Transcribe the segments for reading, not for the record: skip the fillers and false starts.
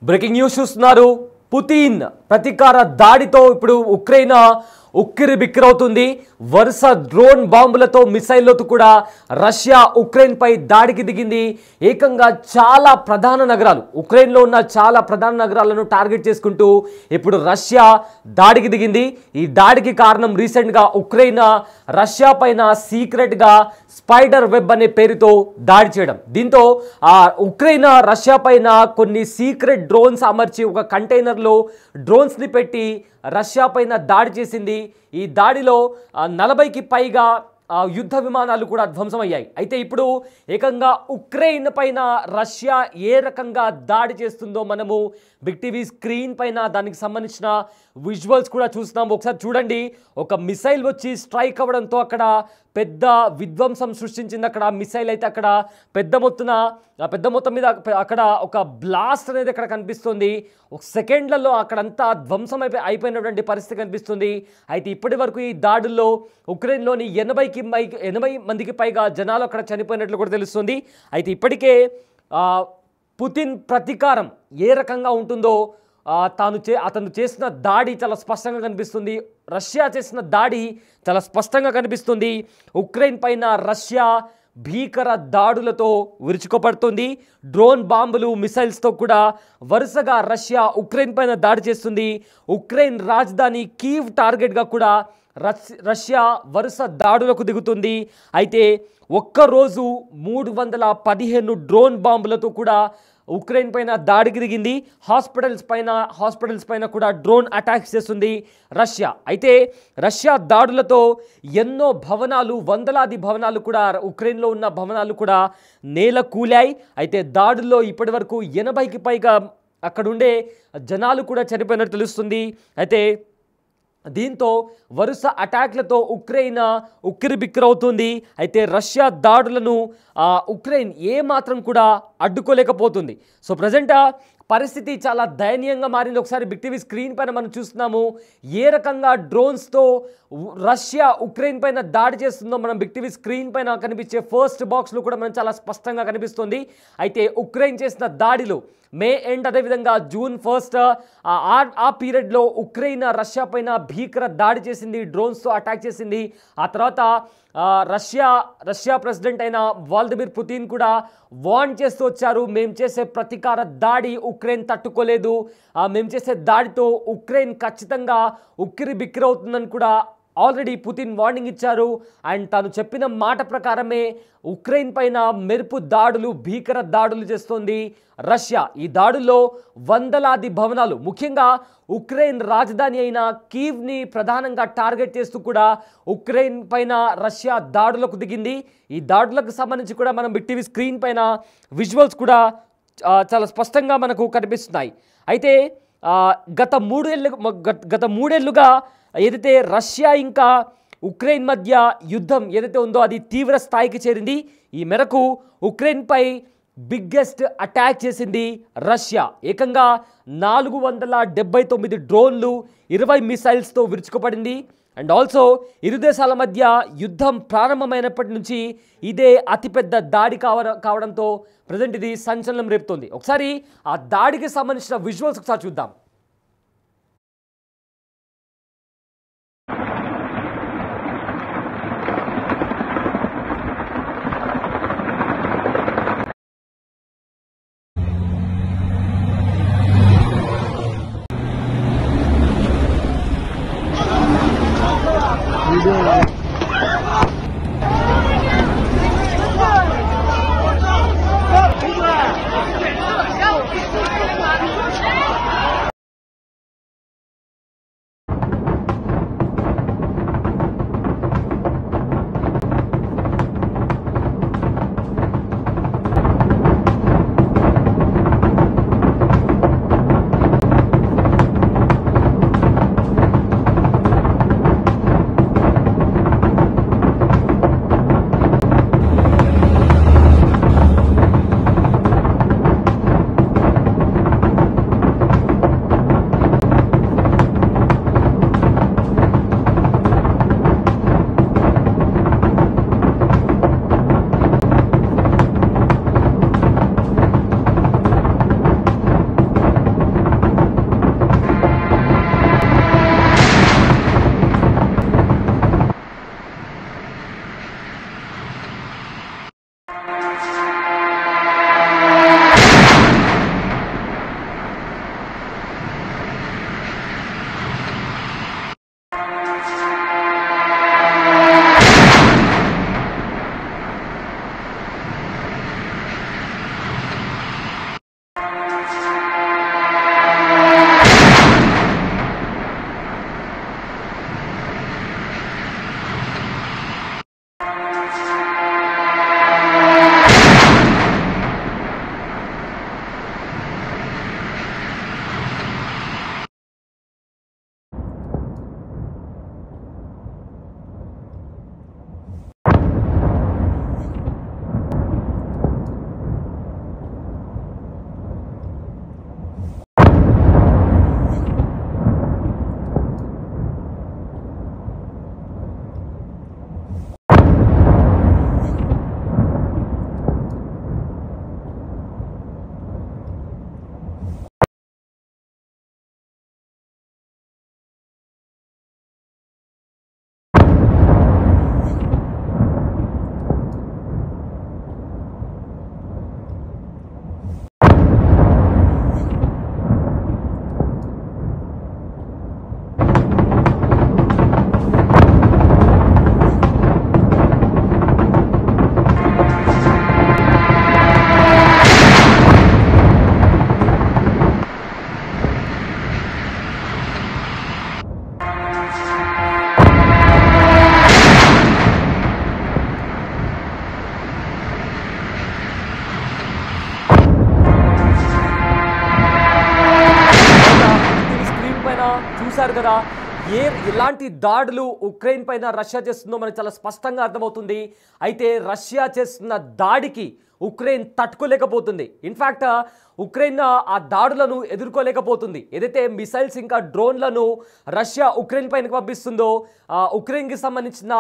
Breaking news చూస్తున్నారు. Putin ప్రతీకార దాడితో ఇప్పుడు ఉక్రెయిన్ ఉక్కిరి బిక్కిరవుతుంది. వరుస డ్రోన్ బాంబులతో మిసైళ్లతో కూడా రష్యా ఉక్రెయిన్ పై దాడికి దిగింది. ఏకంగా చాలా ప్రధాన నగరాలు, ఉక్రెయిన్లో ఉన్న చాలా ప్రధాన నగరాలను టార్గెట్ చేసుకుంటూ ఇప్పుడు రష్యా దాడికి దిగింది. ఈ దాడికి కారణం రీసెంట్గా ఉక్రెయిన్ రష్యా పైన సీక్రెట్గా స్పైడర్ వెబ్ అనే పేరుతో దాడి చేయడం. దీంతో ఉక్రెయిన్ రష్యా పైన కొన్ని సీక్రెట్ డ్రోన్స్ అమర్చి ఒక కంటైనర్లో డ్రోన్స్ని పెట్టి రష్యా పైన దాడి చేసింది. ఈ దాడిలో 40కి పైగా యుద్ధ విమానాలు కూడా ధ్వంసమయ్యాయి. అయితే ఇప్పుడు ఏకంగా ఉక్రెయిన్ పైన రష్యా ఏ రకంగా దాడి చేస్తుందో మనము బిగ్ టీవీ స్క్రీన్ పైన దానికి సంబంధించిన విజువల్స్ కూడా చూస్తున్నాం. ఒకసారి చూడండి. ఒక మిసైల్ వచ్చి స్ట్రైక్ అవ్వడంతో అక్కడ పెద్ద విధ్వంసం సృష్టించింది. అక్కడ మిసైల్ అయితే అక్కడ పెద్ద మొత్తం మీద అక్కడ ఒక బ్లాస్ట్ అనేది అక్కడ కనిపిస్తుంది. ఒక సెకండ్లలో అక్కడంతా ధ్వంసం అయిపోయినటువంటి పరిస్థితి కనిపిస్తుంది. అయితే ఇప్పటి వరకు ఈ దాడుల్లో ఉక్రెయిన్లోని 80 మందికి పైగా జనాలు అక్కడ చనిపోయినట్లు కూడా తెలుస్తుంది. అయితే ఇప్పటికే పుతిన్ ప్రతీకారం ఏ రకంగా ఉంటుందో అతను చేసిన దాడి చాలా స్పష్టంగా కనిపిస్తుంది. రష్యా చేసిన దాడి చాలా స్పష్టంగా కనిపిస్తుంది. ఉక్రెయిన్ పైన రష్యా భీకర దాడులతో విరుచుకుపడుతుంది. డ్రోన్ బాంబులు, మిసైల్స్తో కూడా వరుసగా రష్యా ఉక్రెయిన్ పైన దాడి చేస్తుంది. ఉక్రెయిన్ రాజధాని కీవ్ టార్గెట్గా కూడా రష్యా వరుస దాడులకు దిగుతుంది. అయితే ఒక్కరోజు 315 డ్రోన్ బాంబులతో కూడా ఉక్రెయిన్ పైన దాడికి దిగింది. హాస్పిటల్స్ పైన కూడా డ్రోన్ అటాక్స్ చేస్తుంది రష్యా. అయితే రష్యా దాడులతో ఎన్నో భవనాలు, వందలాది భవనాలు కూడా, ఉక్రెయిన్లో ఉన్న భవనాలు కూడా నేల కూలాయి. అయితే దాడుల్లో ఇప్పటి వరకు 80కి పైగా అక్కడుండే జనాలు కూడా చనిపోయినట్టు తెలుస్తుంది. అయితే దీంతో వరుస అటాక్లతో ఉక్రెయిన్ ఉక్కిరిబిక్కిరవుతుంది. అయితే రష్యా దాడులను ఉక్రెయిన్ ఏమాత్రం కూడా అడ్డుకోలేకపోతుంది. సో ప్రజెంట్ పరిస్థితి చాలా దయనీయంగా మారింది. ఒకసారి బిగ్ టీవీ స్క్రీన్ పైన మనం చూస్తున్నాము ఏ రకంగా డ్రోన్స్తో రష్యా ఉక్రెయిన్ పైన దాడి చేస్తుందో. మనం బిగ్ టీవీ స్క్రీన్ పైన కనిపించే ఫస్ట్ బాక్స్లో కూడా మనం చాలా స్పష్టంగా కనిపిస్తుంది. అయితే ఉక్రెయిన్ చేసిన దాడిలో మే ఎండ్, అదేవిధంగా June 1 ఆ పీరియడ్లో ఉక్రెయిన్ రష్యా పైన భీకర దాడి చేసింది, డ్రోన్స్తో అటాక్ చేసింది. ఆ తర్వాత రష్యా ప్రెసిడెంట్ అయిన వ్లాదిమిర్ పుతిన్ కూడా వార్న్ చేస్తూ వచ్చారు. మేము చేసే ప్రతీకార దాడి ఉక్రెయిన్ తట్టుకోలేదు, మేము చేసే దాడితో ఉక్రెయిన్ ఖచ్చితంగా ఉక్కిరి బిక్కిరవుతుందని కూడా ఆల్రెడీ పుతిన్ వార్నింగ్ ఇచ్చారు. అండ్ తాను చెప్పిన మాట ప్రకారమే ఉక్రెయిన్ పైన మెరుపు దాడులు, భీకర దాడులు చేస్తోంది రష్యా. ఈ దాడుల్లో వందలాది భవనాలు, ముఖ్యంగా ఉక్రెయిన్ రాజధాని అయిన కీవ్ని ప్రధానంగా టార్గెట్ చేస్తూ కూడా ఉక్రెయిన్ పైన రష్యా దాడులకు దిగింది. ఈ దాడులకు సంబంధించి కూడా మనం బిగ్ టీవీ స్క్రీన్ పైన విజువల్స్ కూడా చాలా స్పష్టంగా మనకు కనిపిస్తున్నాయి. అయితే గత మూడేళ్లుగా ఏదైతే రష్యా ఇంకా ఉక్రెయిన్ మధ్య యుద్ధం ఏదైతే ఉందో అది తీవ్ర స్థాయికి చేరింది. ఈ మేరకు ఉక్రెయిన్పై బిగ్గెస్ట్ అటాక్ చేసింది రష్యా. ఏకంగా 479 డ్రోన్లు, 20 మిసైల్స్తో విరుచుకుపడింది. అండ్ ఆల్సో ఇరు దేశాల మధ్య యుద్ధం ప్రారంభమైనప్పటి నుంచి ఇదే అతిపెద్ద దాడి కావడంతో ప్రజెంట్ ఇది సంచలనం రేపుతోంది. ఒకసారి ఆ దాడికి సంబంధించిన విజువల్స్ ఒకసారి చూద్దాం. చూశారు కదా ఎలాంటి దాడులు ఉక్రెయిన్ పైన రష్యా చేస్తుందో మనకు చాలా స్పష్టంగా అర్థమవుతుంది. అయితే రష్యా చేస్తున్న దాడికి ఉక్రెయిన్ తట్టుకోలేకపోతుంది. ఇన్ఫ్యాక్ట్ ఉక్రెయిన్ ఆ దాడులను ఎదుర్కోలేకపోతుంది. ఏదైతే మిసైల్స్ ఇంకా డ్రోన్లను రష్యా ఉక్రెయిన్ పైనకి పంపిస్తుందో ఉక్రెయిన్కి సంబంధించిన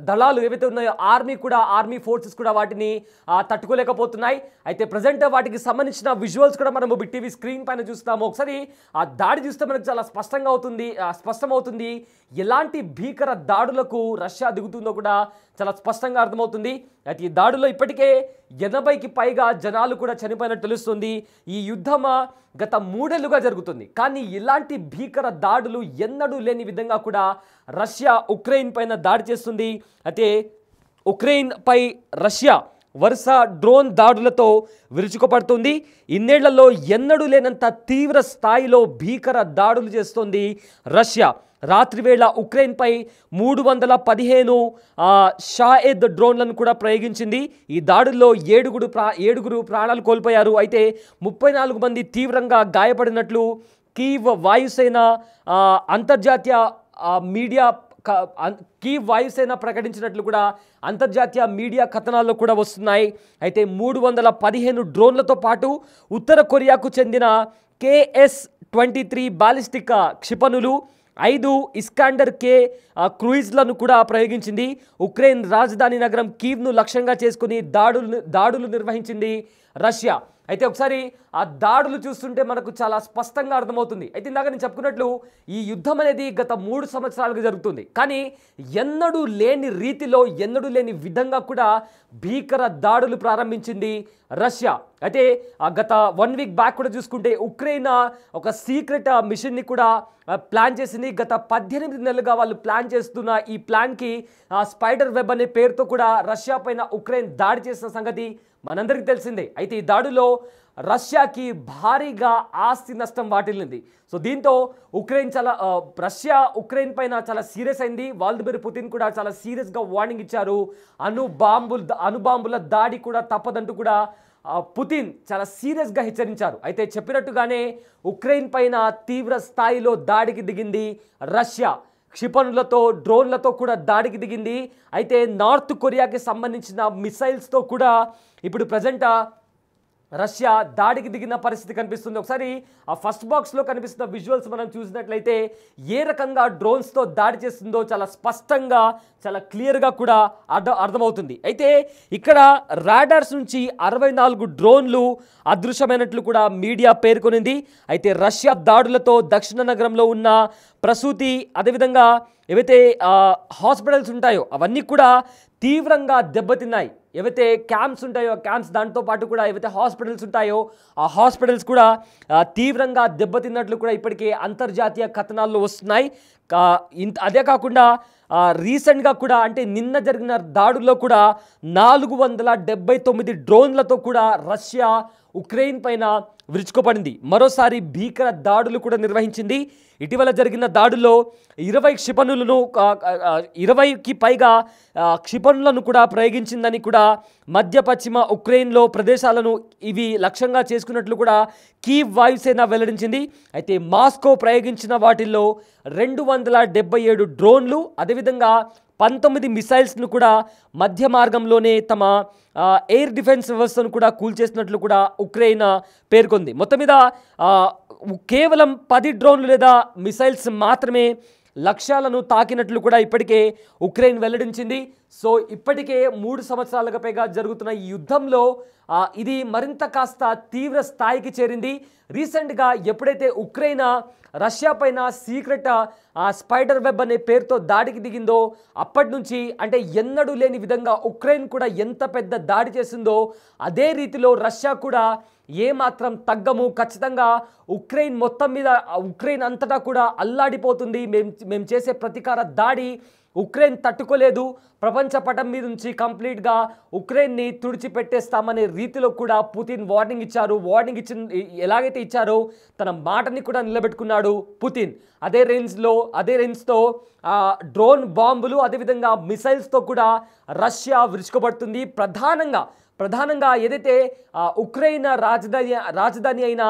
దళాలు ఏవైతే ఉన్నాయో ఆర్మీ ఫోర్సెస్ కూడా వాటిని తట్టుకోలేకపోతున్నాయి. అయితే ప్రజెంట్ వాటికి సంబంధించిన విజువల్స్ కూడా మనము బిగ్ టీవీ స్క్రీన్ పైన చూస్తాము. ఒకసారి ఆ దాడి చూస్తే మనకు చాలా స్పష్టమవుతుంది ఎలాంటి భీకర దాడులకు రష్యా దిగుతుందో కూడా చాలా స్పష్టంగా అర్థమవుతుంది. అయితే ఈ దాడుల్లో ఇప్పటికే 80కి పైగా జనాలు కూడా చనిపోయినట్టు తెలుస్తుంది. ఈ యుద్ధం గత 3 ఏళ్లుగా జరుగుతుంది. కానీ ఇలాంటి భీకర దాడులు ఎన్నడూ లేని విధంగా కూడా రష్యా ఉక్రెయిన్ పైన దాడి చేస్తుంది. అయితే ఉక్రెయిన్ పై రష్యా వరుస డ్రోన్ దాడులతో విరుచుకుపడుతుంది. ఇన్నేళ్లలో ఎన్నడూ లేనంత తీవ్ర స్థాయిలో భీకర దాడులు చేస్తోంది రష్యా. రాత్రివేళ ఉక్రెయిన్పై 315 షాహెద్ డ్రోన్లను కూడా ప్రయోగించింది. ఈ దాడుల్లో ఏడుగురు ప్రాణాలు కోల్పోయారు. అయితే 34 మంది తీవ్రంగా గాయపడినట్లు కీవ్ వాయుసేన అంతర్జాతీయ వాయుసేన ప్రకటించినట్లు కూడా అంతర్జాతీయ మీడియా కథనాల్లో కూడా వస్తున్నాయి. అయితే 315 డ్రోన్లతో పాటు ఉత్తర కొరియాకు చెందిన KS-23 బాలిస్టిక్ క్షిపణులు 5 ఇస్కాండర్-K క్రూయిజ్లను కూడా ప్రయోగించింది. ఉక్రెయిన్ రాజధాని నగరం కీవ్ను లక్ష్యంగా చేసుకుని దాడులు నిర్వహించింది రష్యా. అయితే ఒకసారి ఆ దాడులు చూస్తుంటే మనకు చాలా స్పష్టంగా అర్థమవుతుంది. అయితే ఇందాక నేను చెప్పుకున్నట్లు ఈ యుద్ధం అనేది గత 3 సంవత్సరాలుగా జరుగుతుంది. కానీ ఎన్నడూ లేని రీతిలో ఎన్నడూ లేని విధంగా కూడా భీకర దాడులు ప్రారంభించింది రష్యా. అయితే గత 1 వీక్ బ్యాక్ కూడా చూసుకుంటే ఉక్రెయిన్ ఒక సీక్రెట్ మిషన్ని కూడా ప్లాన్ చేసింది. గత 18 నెలలుగా వాళ్ళు ప్లాన్ చేస్తున్న ఈ ప్లాన్కి స్పైడర్ వెబ్ అనే పేరుతో కూడా రష్యా పైన ఉక్రెయిన్ దాడి చేసిన సంగతి మనందరికీ తెలిసిందే. అయితే ఈ దాడిలో రష్యాకి భారీగా ఆస్తి నష్టం వాటిల్లింది. సో దీంతో రష్యా ఉక్రెయిన్ పైన చాలా సీరియస్ అయింది. వ్లాదిమిర్ పుతిన్ కూడా చాలా సీరియస్గా వార్నింగ్ ఇచ్చారు. అణుబాంబుల దాడి కూడా తప్పదంటూ కూడా పుతిన్ చాలా సీరియస్గా హెచ్చరించారు. అయితే చెప్పినట్టుగానే ఉక్రెయిన్ పైన తీవ్ర స్థాయిలో దాడికి దిగింది రష్యా. క్షిపణులతో డ్రోన్లతో కూడా దాడికి దిగింది. అయితే నార్త్ కొరియాకి సంబంధించిన మిసైల్స్తో కూడా ఇప్పుడు ప్రజెంట్ రష్యా దాడికి దిగిన పరిస్థితి కనిపిస్తుంది. ఒకసారి ఆ ఫస్ట్ బాక్స్లో కనిపిస్తున్న విజువల్స్ మనం చూసినట్లయితే ఏ రకంగా డ్రోన్స్తో దాడి చేస్తుందో చాలా స్పష్టంగా చాలా క్లియర్గా కూడా అర్థమవుతుంది. అయితే ఇక్కడ రాడార్స్ నుంచి 64 డ్రోన్లు అదృశ్యమైనట్లు కూడా మీడియా పేర్కొనింది. అయితే రష్యా దాడులతో దక్షిణ నగరంలో ఉన్న ప్రసూతి అదేవిధంగా ఏవైతే హాస్పిటల్స్ ఉంటాయో అవన్నీ కూడా తీవ్రంగా దెబ్బతిన్నాయి. ఏవైతే క్యాంప్స్ ఉంటాయో క్యాంప్స్ దాంతో పాటు కూడా ఏవైతే హాస్పిటల్స్ ఉంటాయో ఆ హాస్పిటల్స్ కూడా తీవ్రంగా దెబ్బతిన్నట్లు కూడా ఇప్పటికే అంతర్జాతీయ కథనాల్లో వస్తున్నాయి. అదే కాకుండా రీసెంట్గా కూడా అంటే నిన్న జరిగిన దాడుల్లో కూడా 479 డ్రోన్లతో కూడా రష్యా ఉక్రెయిన్ పైన విరుచుకుపడింది. మరోసారి భీకర దాడులు కూడా నిర్వహించింది. ఇటీవల జరిగిన దాడుల్లో 20కి పైగా క్షిపణులను కూడా ప్రయోగించిందని కూడా మధ్య పశ్చిమ ఉక్రెయిన్లో ప్రదేశాలను ఇవి లక్ష్యంగా చేసుకున్నట్లు కూడా కీవ్ వాయుసేన వెల్లడించింది. అయితే మాస్కో ప్రయోగించిన వాటిల్లో 277 డ్రోన్లు అదేవిధంగా 19 మిసైల్స్ను కూడా మధ్య మార్గంలోనే తమ ఎయిర్ డిఫెన్స్ వ్యవస్థను కూడా కూల్చేసినట్లు కూడా ఉక్రెయిన్ పేర్కొంది. మొత్తం మీద కేవలం 10 డ్రోన్లు లేదా మిసైల్స్ మాత్రమే లక్ష్యాలను తాకినట్లు కూడా ఇప్పటికే ఉక్రెయిన్ వెల్లడించింది. సో ఇప్పటికే 3 సంవత్సరాలకు పైగా జరుగుతున్న ఈ యుద్ధంలో ఇది మరింత కాస్త తీవ్ర స్థాయికి చేరింది. రీసెంట్గా ఎప్పుడైతే ఉక్రెయిన్ రష్యా పైన సీక్రెట్ స్పైడర్ వెబ్ అనే పేరుతో దాడికి దిగిందో అప్పటి నుంచి అంటే ఎన్నడూ లేని విధంగా ఉక్రెయిన్ కూడా ఎంత పెద్ద దాడి చేసిందో అదే రీతిలో రష్యా కూడా ఏమాత్రం తగ్గము. ఖచ్చితంగా ఉక్రెయిన్ మొత్తం మీద ఉక్రెయిన్ అంతటా కూడా అల్లాడిపోతుంది. మేము చేసే ప్రతీకార దాడి ఉక్రెయిన్ తట్టుకోలేదు. ప్రపంచ పటం మీద నుంచి కంప్లీట్గా ఉక్రెయిన్ని తుడిచిపెట్టేస్తామనే రీతిలో కూడా పుతిన్ వార్నింగ్ ఇచ్చారు. వార్నింగ్ ఎలాగైతే ఇచ్చారో తన మాటని కూడా నిలబెట్టుకున్నాడు పుతిన్. అదే రేంజ్తో డ్రోన్ బాంబులు అదేవిధంగా మిసైల్స్తో కూడా రష్యా విరుచుకుపడుతుంది. ప్రధానంగా ప్రధానంగా ఏదైతే ఉక్రెయిన్ రాజధాని అయిన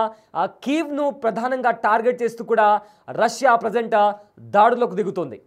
కీవ్ను ప్రధానంగా టార్గెట్ చేస్తూ కూడా రష్యా ప్రజెంట్ దాడులకు దిగుతుంది.